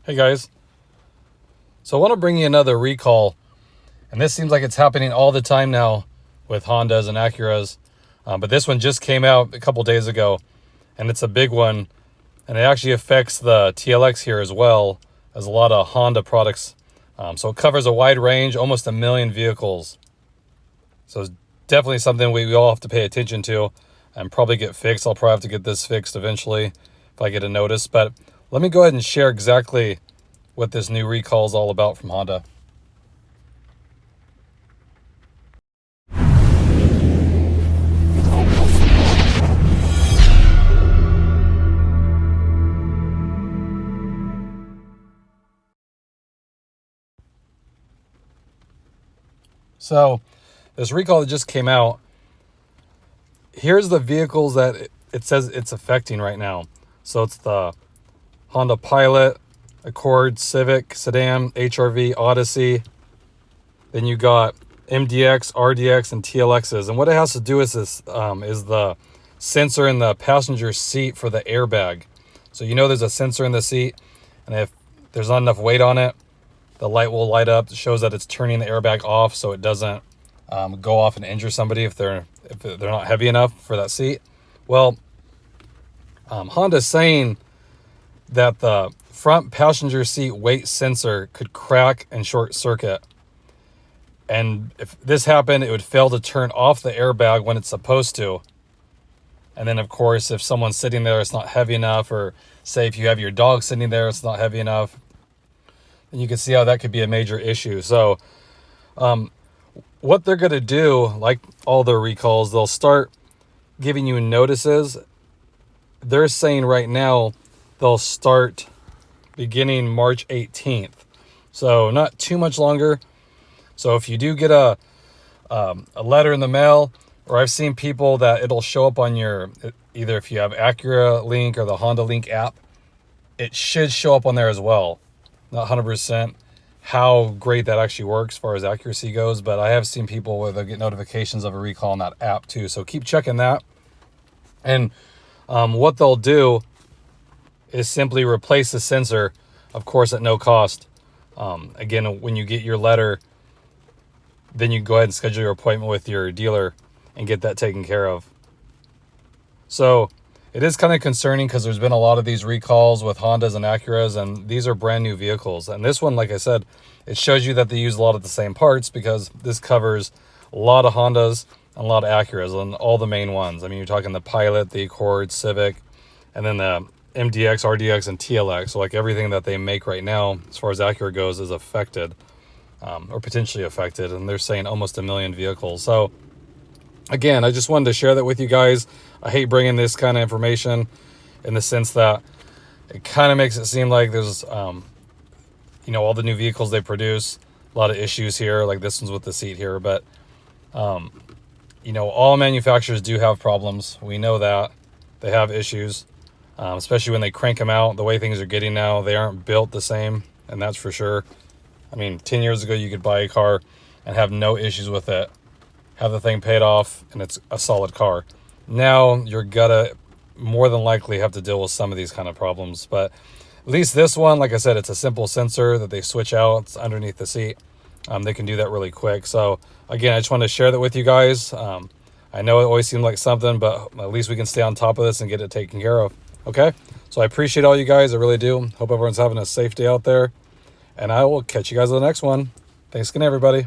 Hey guys, so I want to bring you another recall, and this seems like it's happening all the time now with Hondas and Acuras, but this one just came out a couple days ago, and it's a big one, and it actually affects the TLX here as well as a lot of Honda products. So it covers a wide range, almost 1 million vehicles. So it's definitely something we all have to pay attention to and probably get fixed. I'll probably have to get this fixed eventually if I get a notice, but let me go ahead and share exactly what this new recall is all about from Honda. So this recall that just came out, here's the vehicles that it says it's affecting right now. So it's the Honda Pilot, Accord, Civic, Sedan, HR-V, Odyssey. Then you got MDX, RDX, and TLXs. And what it has to do with this is the sensor in the passenger seat for the airbag. So you know there's a sensor in the seat, and if there's not enough weight on it, the light will light up. It shows that it's turning the airbag off so it doesn't go off and injure somebody if they're not heavy enough for that seat. Well, Honda's saying that the front passenger seat weight sensor could crack and short circuit. And if this happened, it would fail to turn off the airbag when it's supposed to. And then, of course, if someone's sitting there, it's not heavy enough, or say if you have your dog sitting there, it's not heavy enough, then you can see how that could be a major issue. So what they're going to do, like all their recalls, they'll start giving you notices. They're saying right now they'll start beginning March 18th. So not too much longer. So if you do get a letter in the mail, or I've seen people that it'll show up on your, either if you have Acura Link or the Honda Link app, it should show up on there as well. Not 100% how great that actually works as far as accuracy goes, but I have seen people where they'll get notifications of a recall on that app too. So keep checking that. And what they'll do is simply replace the sensor, of course, at no cost. Again, when you get your letter, then you go ahead and schedule your appointment with your dealer and get that taken care of. So it is kind of concerning because there's been a lot of these recalls with Hondas and Acuras, and these are brand new vehicles. And this one, like I said, it shows you that they use a lot of the same parts because this covers a lot of Hondas and a lot of Acuras and all the main ones. I mean, you're talking the Pilot, the Accord, Civic, and then the MDX, RDX, and TLX. So like everything that they make right now, as far as Acura goes, is affected or potentially affected. And they're saying almost 1 million vehicles. So again, I just wanted to share that with you guys. I hate bringing this kind of information in the sense that it kind of makes it seem like there's, all the new vehicles they produce, a lot of issues here, like this one's with the seat here. But, all manufacturers do have problems. We know that. They have issues, especially when they crank them out. The way things are getting now, they aren't built the same, and that's for sure. I mean, 10 years ago, you could buy a car and have no issues with it, have the thing paid off, and it's a solid car. Now you're gonna more than likely have to deal with some of these kind of problems. But at least this one, like I said, it's a simple sensor that they switch out. It's underneath the seat. They can do that really quick. So again, I just wanted to share that with you guys. I know it always seemed like something, but at least we can stay on top of this and get it taken care of. Okay? So I appreciate all you guys. I really do. Hope everyone's having a safe day out there. And I will catch you guys on the next one. Thanks again, everybody.